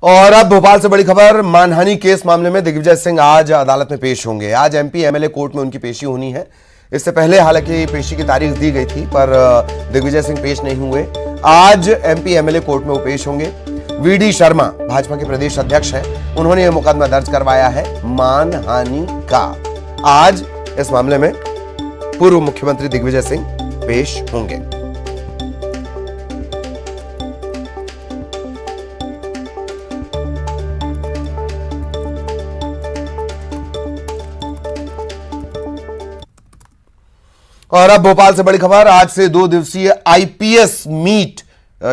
और अब भोपाल से बड़ी खबर, मानहानि केस मामले में दिग्विजय सिंह आज अदालत में पेश होंगे। आज एमपी एमएलए कोर्ट में उनकी पेशी होनी है। इससे पहले हालांकि पेशी की तारीख दी गई थी, पर दिग्विजय सिंह पेश नहीं हुए। आज एमपी एमएलए कोर्ट में वो पेश होंगे। वीडी शर्मा भाजपा के प्रदेश अध्यक्ष हैं, उन्होंने यह मुकदमा दर्ज करवाया है मानहानि का। आज इस मामले में पूर्व मुख्यमंत्री दिग्विजय सिंह पेश होंगे। और अब भोपाल से बड़ी खबर, आज से 2 दिवसीय आईपीएस मीट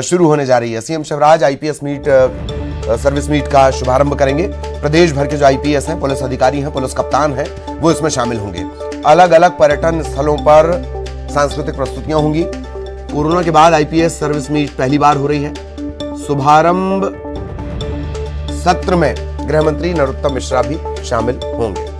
शुरू होने जा रही है। CM Shivraj IPS meet service meet का शुभारंभ करेंगे। प्रदेश भर के जो आईपीएस हैं, पुलिस अधिकारी हैं, पुलिस कप्तान हैं, वो इसमें शामिल होंगे। अलग अलग पर्यटन स्थलों पर सांस्कृतिक प्रस्तुतियां होंगी। कोरोना के बाद आईपीएस सर्विस मीट पहली बार हो रही है। शुभारंभ सत्र में गृह मंत्री नरोत्तम मिश्रा भी शामिल होंगे।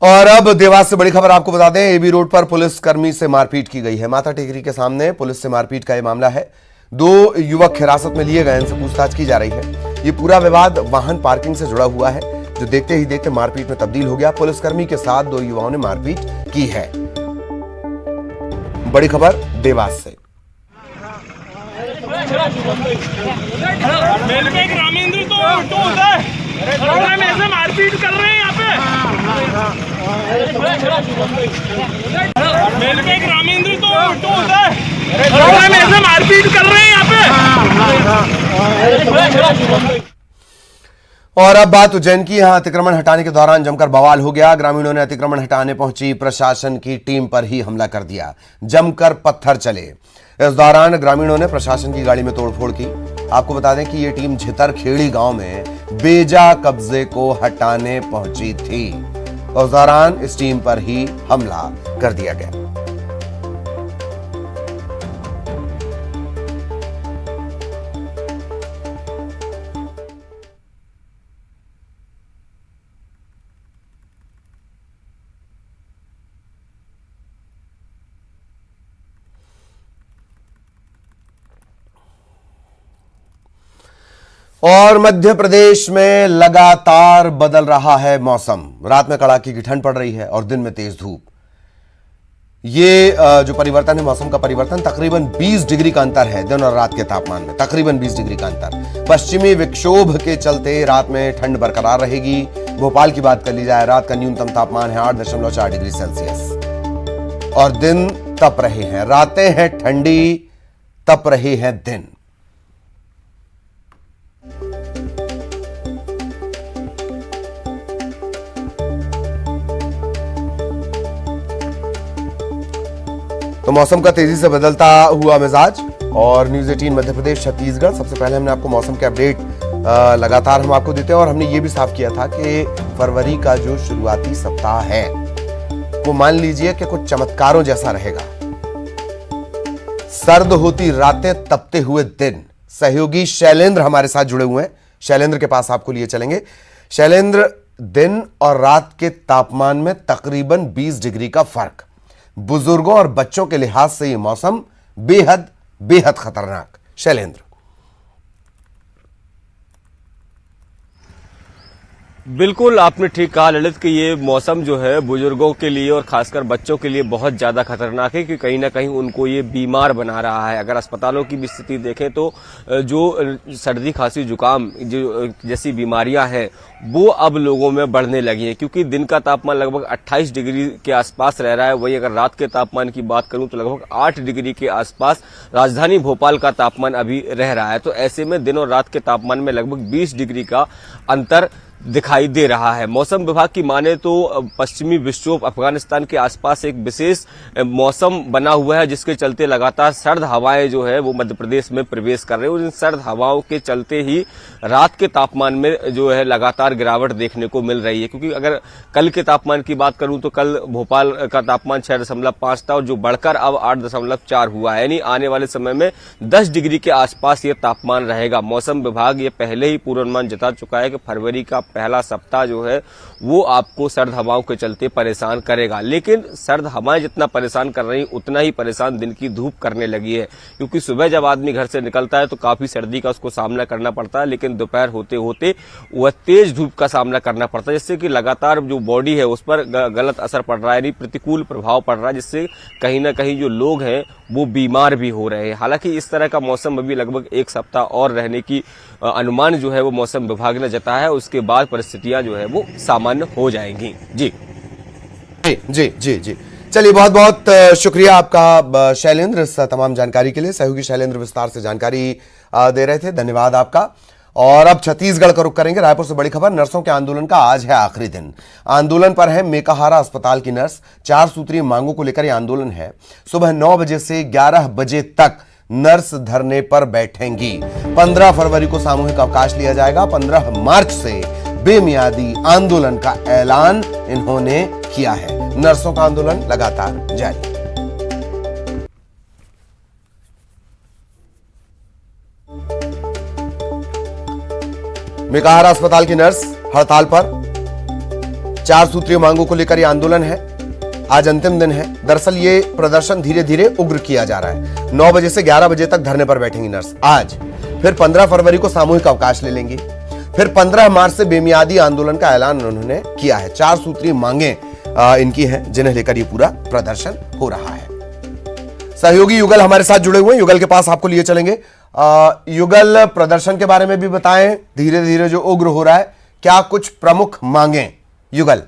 और अब देवास से बड़ी खबर आपको बता दें, एबी रोड पर पुलिस कर्मी से मारपीट की गई है। माता टेकरी के सामने पुलिस से मारपीट का यह मामला है। 2 युवक हिरासत में लिए गए, इनसे पूछताछ की जा रही है। ये पूरा विवाद वाहन पार्किंग से जुड़ा हुआ है, जो देखते ही देखते मारपीट में तब्दील हो गया। पुलिसकर्मी के साथ 2 युवाओं ने मारपीट की है। बड़ी खबर देवास से। मारपीट कर रहे हैं यहाँ पे, ग्रामीण तो होता है, ऐसे मारपीट कर रहे हैं यहाँ पे। और अब बात उज्जैन की। यहां अतिक्रमण हटाने के दौरान जमकर बवाल हो गया। ग्रामीणों ने अतिक्रमण हटाने पहुंची प्रशासन की टीम पर ही हमला कर दिया, जमकर पत्थर चले। इस दौरान ग्रामीणों ने प्रशासन की गाड़ी में तोड़फोड़ की। आपको बता दें कि यह टीम झितरखेड़ी गांव में बेजा कब्जे को हटाने पहुंची थी। उस दौरान इस टीम पर ही हमला कर दिया गया। और मध्य प्रदेश में लगातार बदल रहा है मौसम। रात में कड़ाके की ठंड पड़ रही है और दिन में तेज धूप। ये जो परिवर्तन है, मौसम का परिवर्तन, तकरीबन 20 डिग्री का अंतर है दिन और रात के तापमान में, तकरीबन 20 डिग्री का अंतर। पश्चिमी विक्षोभ के चलते रात में ठंड बरकरार रहेगी। भोपाल की बात कर ली जाए, रात का न्यूनतम तापमान है 8.4 डिग्री सेल्सियस और दिन तप रहे हैं। रातें हैं ठंडी, तप रहे हैं दिन। तो मौसम का तेजी से बदलता हुआ मिजाज और न्यूज़ 18 मध्य प्रदेश छत्तीसगढ़। सबसे पहले हमने आपको मौसम के अपडेट लगातार हम आपको देते हैं और हमने ये भी साफ किया था कि फरवरी का जो शुरुआती सप्ताह है वो मान लीजिए कि कुछ चमत्कारों जैसा रहेगा। सर्द होती रातें, तपते हुए दिन। सहयोगी शैलेंद्र हमारे साथ जुड़े हुए हैं। शैलेंद्र के पास आपको लिए चलेंगे। शैलेंद्र, दिन और रात के तापमान में तकरीबन 20 डिग्री का फर्क। बुजुर्गों और बच्चों के लिहाज से यह मौसम बेहद बेहद खतरनाक। शैलेंद्र। बिल्कुल आपने ठीक कहा ललित कि ये मौसम जो है बुजुर्गों के लिए और खासकर बच्चों के लिए बहुत ज्यादा खतरनाक है, कि कहीं ना कहीं उनको ये बीमार बना रहा है। अगर अस्पतालों की भी स्थिति देखें तो जो सर्दी खांसी जुकाम जो जैसी बीमारियां हैं वो अब लोगों में बढ़ने लगी हैं, क्योंकि दिन का तापमान लगभग 28 डिग्री के आसपास रह रहा है। वही अगर रात के तापमान की बात करूं तो लगभग 8 डिग्री के आसपास राजधानी भोपाल का तापमान अभी रह रहा है। तो ऐसे में दिन और रात के तापमान में लगभग 20 डिग्री का अंतर दिखाई दे रहा है। मौसम विभाग की माने तो पश्चिमी विक्षोभ अफगानिस्तान के आसपास एक विशेष मौसम बना हुआ है, जिसके चलते लगातार सर्द हवाएं जो है वो मध्य प्रदेश में प्रवेश कर रही है। उन सर्द हवाओं के चलते ही रात के तापमान में जो है लगातार गिरावट देखने को मिल रही है। क्योंकि अगर कल के तापमान की बात करूं तो कल भोपाल का तापमान 6.5 था, और जो बढ़कर अब 8.4 हुआ है, यानी आने वाले समय में 10 डिग्री के आसपास ये तापमान रहेगा। मौसम विभाग ये पहले ही पूर्वानुमान जता चुका है कि फरवरी का पहला सप्ताह जो है वो आपको सर्द हवाओं के चलते परेशान करेगा। लेकिन सर्द हवाएं जितना परेशान कर रही, उतना ही परेशान दिन की धूप करने लगी है। क्योंकि सुबह जब आदमी घर से निकलता है तो काफी सर्दी का उसको सामना करना पड़ता है, लेकिन दोपहर होते होते वह तेज धूप का सामना करना पड़ता है, जिससे कि लगातार जो बॉडी है उस पर गलत असर पड़ रहा है, यानी प्रतिकूल प्रभाव पड़ रहा है, जिससे कहीं ना कहीं जो लोग हैं वो बीमार भी हो रहे हैं। हालांकि इस तरह का मौसम अभी लगभग एक सप्ताह और रहने की अनुमान जो है वो मौसम विभाग ने जताया है। उसके बाद परिस्थितियां जो है वो सामान्य हो जाएंगी। जी जी जी जी, चलिए बहुत बहुत शुक्रिया आपका शैलेंद्र इस तमाम जानकारी के लिए। सहयोगी शैलेंद्र विस्तार से जानकारी दे रहे थे, धन्यवाद आपका। और अब छत्तीसगढ़ का रुख करेंगे। रायपुर से बड़ी खबर, नर्सों के आंदोलन का आज है आखिरी दिन। आंदोलन पर है मेकाहारा अस्पताल की नर्स। 4 सूत्रीय मांगों को लेकर यह आंदोलन है। सुबह 9 बजे से 11 बजे तक नर्स धरने पर बैठेंगी। 15 फरवरी को सामूहिक अवकाश लिया जाएगा। 15 मार्च से बेमियादी आंदोलन का ऐलान इन्होंने किया है। नर्सों का आंदोलन लगातार जारी। मेकाहारा अस्पताल की नर्स हड़ताल पर। 4 सूत्रीय मांगों को लेकर यह आंदोलन है। आज अंतिम दिन है। दरअसल ये प्रदर्शन धीरे धीरे उग्र किया जा रहा है। 9 बजे से 11 बजे तक धरने पर बैठेंगी नर्स आज। फिर 15 फरवरी को सामूहिक अवकाश ले लेंगी। फिर 15 मार्च से बेमियादी आंदोलन का ऐलान उन्होंने किया है। 4 सूत्रीय मांगे इनकी हैं, जिन्हें लेकर ये पूरा प्रदर्शन हो रहा है। सहयोगी युगल हमारे साथ जुड़े हुए हैं, युगल के पास आपको लिए चलेंगे। युगल, प्रदर्शन के बारे में भी बताएं, धीरे धीरे जो उग्र हो रहा है, क्या कुछ प्रमुख मांगे युगल?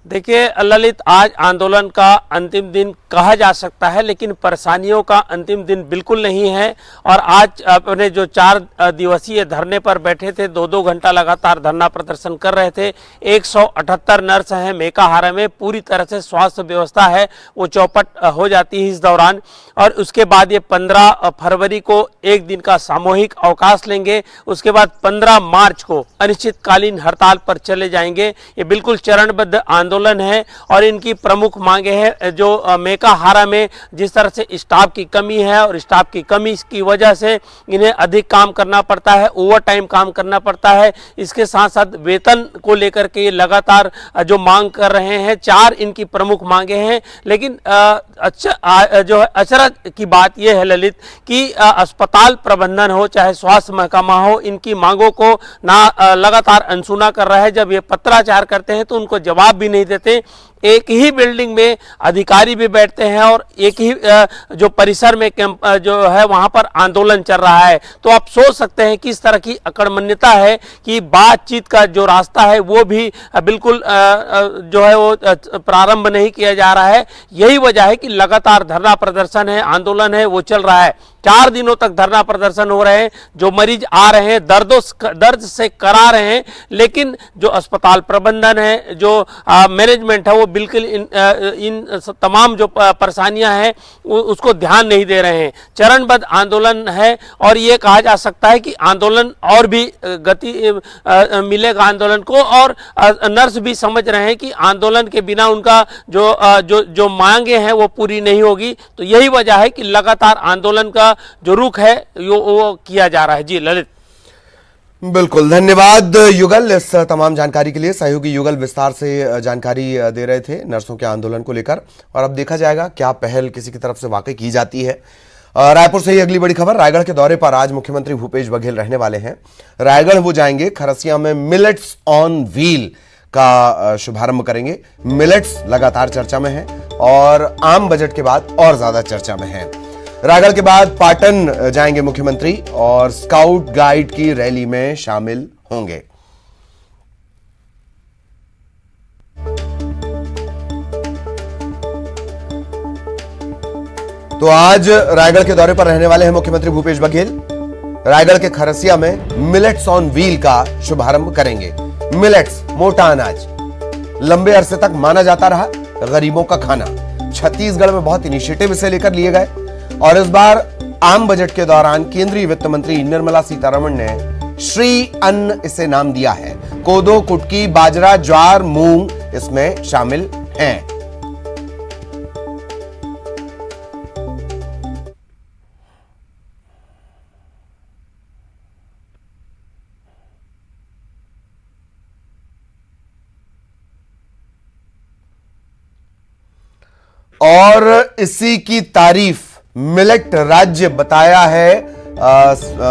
देखिए ललित, आज आंदोलन का अंतिम दिन कहा जा सकता है, लेकिन परेशानियों का अंतिम दिन बिल्कुल नहीं है। और आज अपने जो 4 दिवसीय धरने पर बैठे थे, 2-2 घंटा लगातार धरना प्रदर्शन कर रहे थे। 178 नर्स हैं मेकाहारा में। पूरी तरह से स्वास्थ्य व्यवस्था है वो चौपट हो जाती है इस दौरान। और उसके बाद ये 15 फरवरी को एक दिन का सामूहिक अवकाश लेंगे। उसके बाद 15 मार्च को अनिश्चितकालीन हड़ताल पर चले जाएंगे। ये बिल्कुल चरणबद्ध आंदोलन है। और इनकी प्रमुख मांगे हैं जो मेकाहारा में जिस तरह से स्टाफ की कमी है, और स्टाफ की कमी की वजह से इन्हें अधिक काम करना पड़ता है, ओवर टाइम काम करना पड़ता है। इसके साथ साथ वेतन को लेकर के ये लगातार जो मांग कर रहे हैं। 4 इनकी प्रमुख मांगे हैं। लेकिन जो है अचरज की बात यह है ललित कि अस्पताल प्रबंधन हो चाहे स्वास्थ्य महकमा हो, इनकी मांगों को ना लगातार अनसुना कर रहा है। जब ये पत्राचार करते हैं तो उनको जवाब भी नहीं देते। एक ही बिल्डिंग में अधिकारी भी बैठते हैं और एक ही जो परिसर में कैंप जो है वहां पर आंदोलन चल रहा है। तो आप सोच सकते हैं कि इस तरह की अकड़मन्यता है कि बातचीत का जो रास्ता है वो भी बिल्कुल जो है वो प्रारंभ नहीं किया जा रहा है। यही वजह है कि लगातार धरना प्रदर्शन है, आंदोलन है वो चल रहा है। 4 दिनों तक धरना प्रदर्शन हो रहे हैं। जो मरीज आ रहे हैं दर्द से करा रहे हैं, लेकिन जो अस्पताल प्रबंधन है, जो मैनेजमेंट है, वो बिल्कुल इन तमाम जो परेशानियां हैं उसको ध्यान नहीं दे रहे हैं। चरणबद्ध आंदोलन है और ये कहा जा सकता है कि आंदोलन और भी गति मिलेगा आंदोलन को। और नर्स भी समझ रहे हैं कि आंदोलन के बिना उनका जो मांगे हैं वो पूरी नहीं होगी। तो यही वजह है कि लगातार आंदोलन का जो रुख है वो किया जा रहा है। जी ललित। बिल्कुल, धन्यवाद युगल इस तमाम जानकारी के लिए। सहयोगी युगल विस्तार से जानकारी दे रहे थे नर्सों के आंदोलन को लेकर। और अब देखा जाएगा क्या पहल किसी की तरफ से वाकई की जाती है। रायपुर से ही अगली बड़ी खबर, रायगढ़ के दौरे पर आज मुख्यमंत्री भूपेश बघेल रहने वाले हैं। रायगढ़ वो जाएंगे, खरसिया में मिलेट्स ऑन व्हील का शुभारंभ करेंगे। मिलेट्स लगातार चर्चा में है और आम बजट के बाद और ज्यादा चर्चा में है। रायगढ़ के बाद पाटन जाएंगे मुख्यमंत्री और स्काउट गाइड की रैली में शामिल होंगे। तो आज रायगढ़ के दौरे पर रहने वाले हैं मुख्यमंत्री भूपेश बघेल। रायगढ़ के खरसिया में मिलेट्स ऑन व्हील का शुभारंभ करेंगे। मिलेट्स मोटा अनाज लंबे अरसे तक माना जाता रहा गरीबों का खाना। छत्तीसगढ़ में बहुत इनिशिएटिव इसे लेकर लिए गए और इस बार आम बजट के दौरान केंद्रीय वित्त मंत्री निर्मला सीतारमण ने श्री अन्न इसे नाम दिया है। कोदो, कुटकी, बाजरा, ज्वार, मूंग इसमें शामिल हैं। और इसी की तारीफ मिलेट राज्य बताया है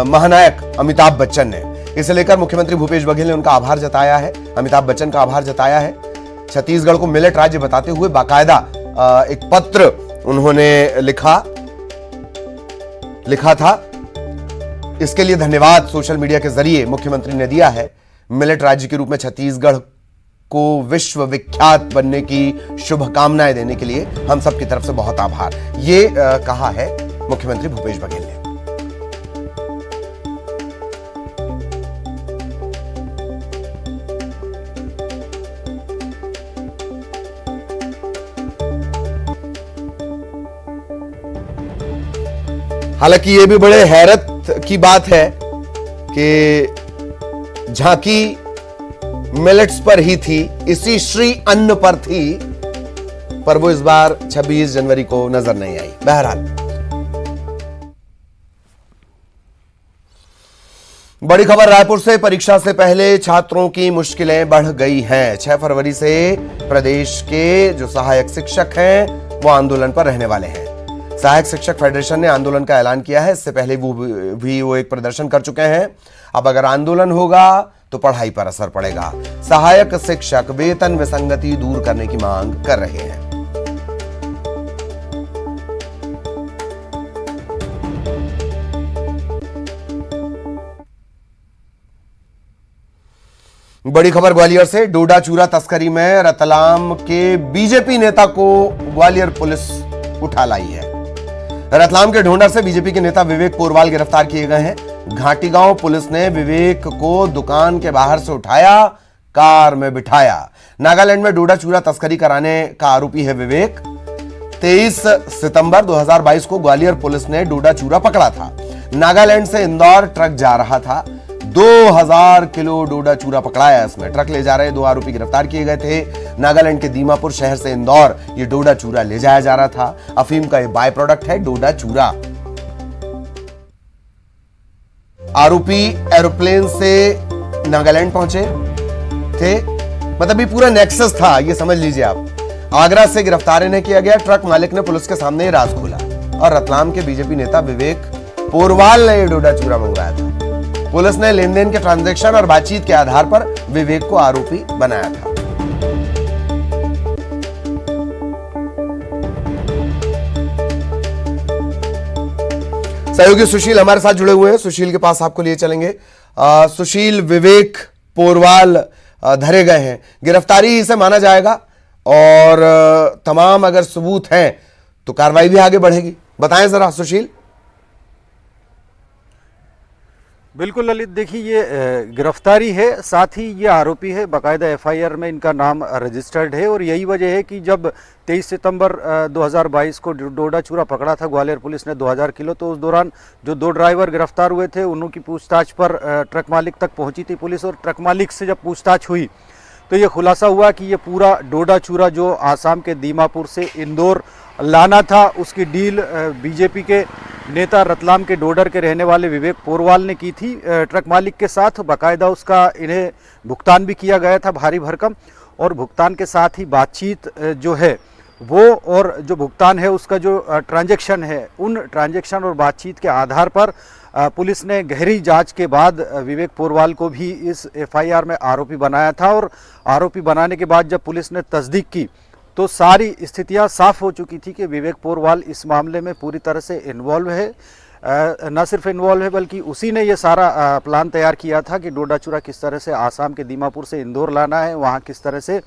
महानायक अमिताभ बच्चन ने। इसे लेकर मुख्यमंत्री भूपेश बघेल ने उनका आभार जताया है, अमिताभ बच्चन का आभार जताया है। छत्तीसगढ़ को मिलेट राज्य बताते हुए बाकायदा एक पत्र उन्होंने लिखा था। इसके लिए धन्यवाद सोशल मीडिया के जरिए मुख्यमंत्री ने दिया है। मिलेट राज्य के रूप में छत्तीसगढ़ को विश्व विख्यात बनने की शुभकामनाएं देने के लिए हम सब की तरफ से बहुत आभार, ये कहा है मुख्यमंत्री भूपेश बघेल ने। हालांकि ये भी बड़े हैरत की बात है कि झांकी मिलेट्स पर ही थी, इसी श्री अन्न पर थी, पर वो इस बार 26 जनवरी को नजर नहीं आई। बहरहाल बड़ी खबर रायपुर से, परीक्षा से पहले छात्रों की मुश्किलें बढ़ गई हैं। 6 फरवरी से प्रदेश के जो सहायक शिक्षक हैं वो आंदोलन पर रहने वाले हैं। सहायक शिक्षक फेडरेशन ने आंदोलन का ऐलान किया है। इससे पहले वो एक प्रदर्शन कर चुके हैं। अब अगर आंदोलन होगा तो पढ़ाई पर असर पड़ेगा। सहायक शिक्षक वेतन विसंगति दूर करने की मांग कर रहे हैं। बड़ी खबर ग्वालियर से, डोडा चूरा तस्करी में रतलाम के बीजेपी नेता को ग्वालियर पुलिस उठा लाई है। रतलाम के ढोंडर से बीजेपी के नेता विवेक पोरवाल गिरफ्तार किए गए हैं। घाटी गांव पुलिस ने विवेक को दुकान के बाहर से उठाया, कार में बिठाया। नागालैंड में डोडा चूरा तस्करी कराने का आरोपी है विवेक। 23 सितंबर 2022 को ग्वालियर पुलिस ने डोडा चूरा पकड़ा था। नागालैंड से इंदौर ट्रक जा रहा था। 2000 किलो डोडा चूरा पकड़ाया। इसमें ट्रक ले जा रहे 2 आरोपी गिरफ्तार किए गए थे। नागालैंड के दीमापुर शहर से इंदौर ये डोडा चूरा ले जाया जा रहा था। अफीम का ये बाय प्रोडक्ट है डोडा चूरा। आरोपी एरोप्लेन से नागालैंड पहुंचे थे, मतलब ये पूरा नेक्सस था, ये समझ लीजिए आप। आगरा से गिरफ्तार इन्हें किया गया। ट्रक मालिक ने पुलिस के सामने ये राज खोला और रतलाम के बीजेपी नेता विवेक पोरवाल ने ये डोडा चूरा मंगवाया था। पुलिस ने लेन देन के ट्रांजैक्शन और बातचीत के आधार पर विवेक को आरोपी बनाया था। सहयोगी सुशील हमारे साथ जुड़े हुए हैं, सुशील के पास आपको लिए चलेंगे। सुशील, विवेक पोरवाल धरे गए हैं, गिरफ्तारी इसे माना जाएगा और तमाम अगर सबूत हैं तो कार्रवाई भी आगे बढ़ेगी। बताएं जरा सुशील। बिल्कुल ललित, देखिए ये गिरफ्तारी है, साथ ही ये आरोपी है, बाकायदा एफआईआर में इनका नाम रजिस्टर्ड है और यही वजह है कि जब 23 सितंबर 2022 को डोडा चूरा पकड़ा था ग्वालियर पुलिस ने 2000 किलो, तो उस दौरान जो 2 ड्राइवर गिरफ्तार हुए थे उनकी पूछताछ पर ट्रक मालिक तक पहुंची थी पुलिस और ट्रक मालिक से जब पूछताछ हुई तो ये खुलासा हुआ कि ये पूरा डोडा चूरा जो आसाम के दीमापुर से इंदौर लाना था उसकी डील बीजेपी के नेता रतलाम के डोडर के रहने वाले विवेक पोरवाल ने की थी ट्रक मालिक के साथ। बाकायदा उसका इन्हें भुगतान भी किया गया था भारी भरकम, और भुगतान के साथ ही बातचीत जो है वो और जो भुगतान है उसका जो ट्रांजैक्शन है, उन ट्रांजैक्शन और बातचीत के आधार पर पुलिस ने गहरी जांच के बाद विवेक पोरवाल को भी इस एफआईआर में आरोपी बनाया था। और आरोपी बनाने के बाद जब पुलिस ने तस्दीक की तो सारी स्थितियां साफ हो चुकी थी कि विवेक पोरवाल इस मामले में पूरी तरह से इन्वॉल्व है। न सिर्फ इन्वॉल्व है बल्कि उसी ने ये सारा प्लान तैयार किया था कि डोडा चूरा किस तरह से आसाम के दीमापुर से इंदौर लाना है, वहाँ किस तरह से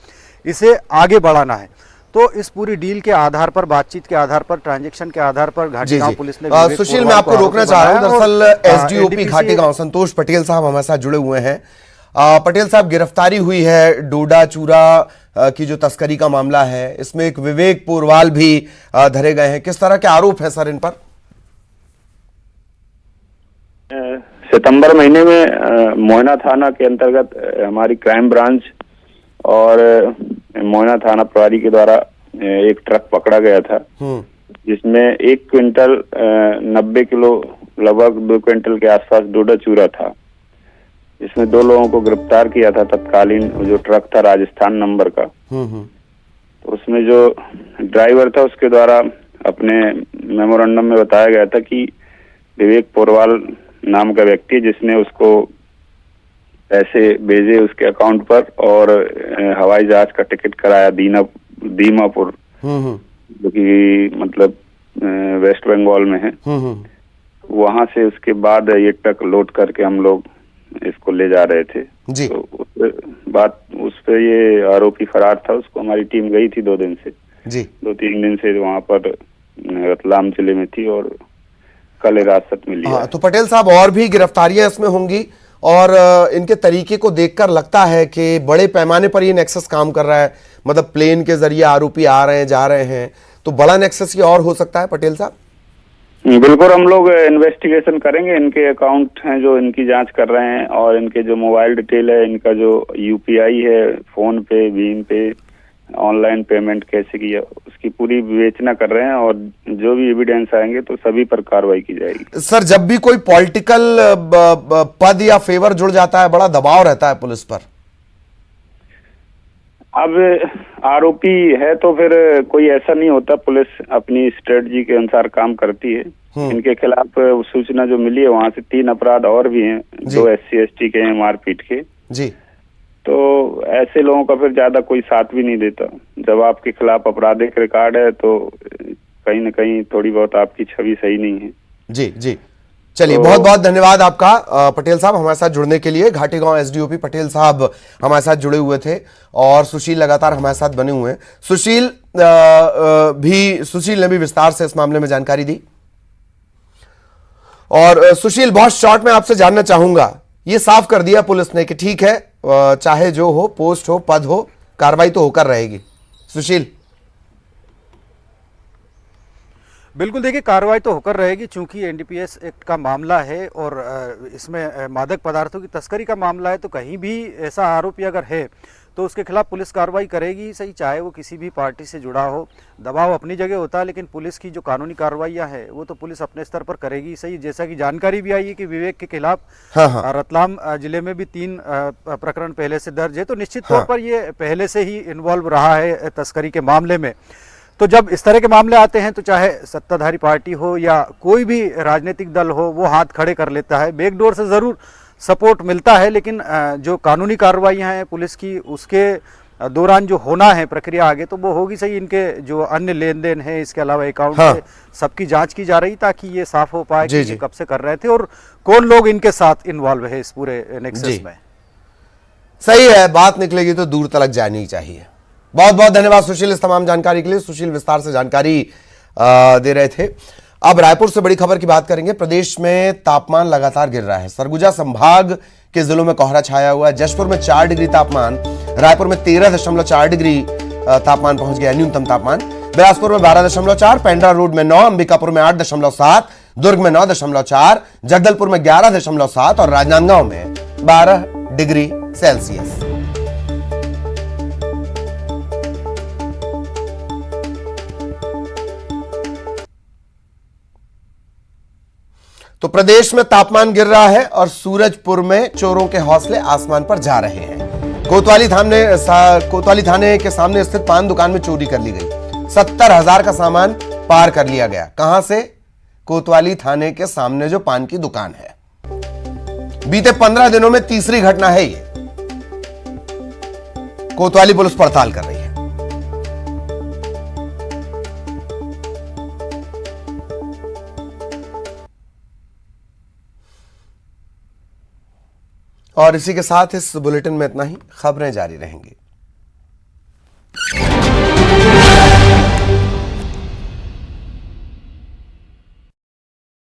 इसे आगे बढ़ाना है। तो इस पूरी डील के आधार पर, बातचीत के आधार पर, ट्रांजैक्शन के आधार पर जी घाटीगांव जी पुलिस ने विवेक सुशील, पोरवाल मैं आपको को रोकना आरोपी चाह रहा हूं। बनाया और, दरअसल एसडीओपी NDPC घाटीगांव संतोष पटेल साहब हमारे साथ जुड़े हुए हैं। पटेल साहब, गिरफ्तारी हुई है, डोडा चूरा की जो तस्करी का मामला है, इसमें एक विवेक पोरवाल भी धरे गए हैं। किस तरह के आरोप है सर इन पर? सितंबर महीने में मोहना थाना के अंतर्गत हमारी क्राइम ब्रांच और मोहना थाना प्रभारी के द्वारा एक ट्रक पकड़ा गया था, जिसमें 1 क्विंटल 90 किलो, लगभग 2 क्विंटल के आसपास डोडा चूरा था। इसमें 2 लोगों को गिरफ्तार किया था तत्कालीन। जो ट्रक था राजस्थान नंबर का, तो उसमें जो ड्राइवर था उसके द्वारा अपने मेमोरेंडम में बताया गया था कि विवेक पोरवाल नाम का व्यक्ति जिसने उसको पैसे भेजे उसके अकाउंट पर और हवाई जहाज का टिकट कराया दीमापुर, जो कि मतलब वेस्ट बंगाल में है। वहां से उसके बाद ये ट्रक लोड करके हम लोग इसको ले जा रहे थे जी। तो उस पे ये आरोपी फरार था। उसको हमारी टीम गई थी 2 दिन से जी, 2-3 दिन से वहां पर रतलाम जिले में थी और कल हिरासत में लिया। हाँ, तो पटेल साहब, और भी गिरफ्तारियां इसमें होंगी और इनके तरीके को देखकर लगता है कि बड़े पैमाने पर ये नेक्सस काम कर रहा है। मतलब प्लेन के जरिए आरोपी आ रहे हैं, जा रहे हैं, तो बड़ा नेक्सस ये और हो सकता है पटेल साहब? बिल्कुल, हम लोग इन्वेस्टिगेशन करेंगे। इनके अकाउंट हैं जो इनकी जांच कर रहे हैं और इनके जो मोबाइल डिटेल है, इनका जो यूपीआई है, फोन पे, भीम पे, ऑनलाइन पेमेंट कैसे की है, उसकी पूरी विवेचना कर रहे हैं और जो भी एविडेंस आएंगे तो सभी पर कार्रवाई की जाएगी। सर, जब भी कोई पॉलिटिकल पद या फेवर जुड़ जाता है, बड़ा दबाव रहता है पुलिस पर। अब आरोपी है तो फिर कोई ऐसा नहीं होता, पुलिस अपनी स्ट्रेटजी के अनुसार काम करती है। इनके खिलाफ सूचना जो मिली है वहां से 3 अपराध और भी हैं, 2 SC/ST के हैं, मारपीट के जी। तो ऐसे लोगों का फिर ज्यादा कोई साथ भी नहीं देता। जब आपके खिलाफ आपराधिक रिकॉर्ड है तो कहीं ना कहीं थोड़ी बहुत आपकी छवि सही नहीं है। जी जी, चलिए, बहुत बहुत धन्यवाद आपका पटेल साहब हमारे साथ जुड़ने के लिए। घाटीगांव एसडीओपी पटेल साहब हमारे साथ जुड़े हुए थे और सुशील लगातार हमारे साथ बने हुए हैं। सुशील ने भी विस्तार से इस मामले में जानकारी दी। और सुशील, बहुत शॉर्ट में आपसे जानना चाहूंगा, ये साफ कर दिया पुलिस ने कि ठीक है, चाहे जो हो, पोस्ट हो, पद हो, कार्रवाई तो होकर रहेगी। सुशील? बिल्कुल, देखिए, कार्रवाई तो होकर रहेगी चूंकि एनडीपीएस एक्ट का मामला है और इसमें मादक पदार्थों की तस्करी का मामला है, तो कहीं भी ऐसा आरोपी अगर है तो उसके खिलाफ पुलिस कार्रवाई करेगी सही, चाहे वो किसी भी पार्टी से जुड़ा हो। दबाव अपनी जगह होता है, लेकिन पुलिस की जो कानूनी कार्रवाइयाँ हैं वो तो पुलिस अपने स्तर पर करेगी सही। जैसा कि जानकारी भी आई है कि विवेक के खिलाफ रतलाम जिले में भी 3 प्रकरण पहले से दर्ज है, तो निश्चित तौर पर ये पहले से ही इन्वॉल्व रहा है तस्करी के मामले में। तो जब इस तरह के मामले आते हैं तो चाहे सत्ताधारी पार्टी हो या कोई भी राजनीतिक दल हो, वो हाथ खड़े कर लेता है। बैकडोर से जरूर सपोर्ट मिलता है, लेकिन जो कानूनी कार्रवाइयाँ हैं पुलिस की, उसके दौरान जो होना है प्रक्रिया आगे, तो वो होगी सही। इनके जो अन्य लेन देन है, इसके अलावा अकाउंट से सबकी जांच की जा रही, ताकि ये साफ हो पाए कि ये कब से कर रहे थे और कौन लोग इनके साथ इन्वॉल्व है इस पूरे नेक्सस में। सही है, बात निकलेगी तो दूर तक जानी चाहिए। बहुत बहुत धन्यवाद सुशील इस तमाम जानकारी के लिए। सुशील विस्तार से जानकारी दे रहे थे। अब रायपुर से बड़ी खबर की बात करेंगे। प्रदेश में तापमान लगातार गिर रहा है। सरगुजा संभाग के जिलों में कोहरा छाया हुआ है। जशपुर में 4 डिग्री तापमान, रायपुर में 13.4 डिग्री तापमान पहुंच गया न्यूनतम तापमान। बिलासपुर में 12.4, पेंड्रा रोड में 9, अंबिकापुर में 8.7, दुर्ग में 9.4, जगदलपुर में 11.7 और राजनांदगांव में 12 डिग्री सेल्सियस। तो प्रदेश में तापमान गिर रहा है और सूरजपुर में चोरों के हौसले आसमान पर जा रहे हैं। कोतवाली थाने के सामने स्थित पान दुकान में चोरी कर ली गई। 70,000 का सामान पार कर लिया गया। कहां से? कोतवाली थाने के सामने जो पान की दुकान है। बीते 15 दिनों में तीसरी घटना है ये। कोतवाली पुलिस पड़ताल कर रही है। और इसी के साथ इस बुलेटिन में इतना ही। खबरें जारी रहेंगी।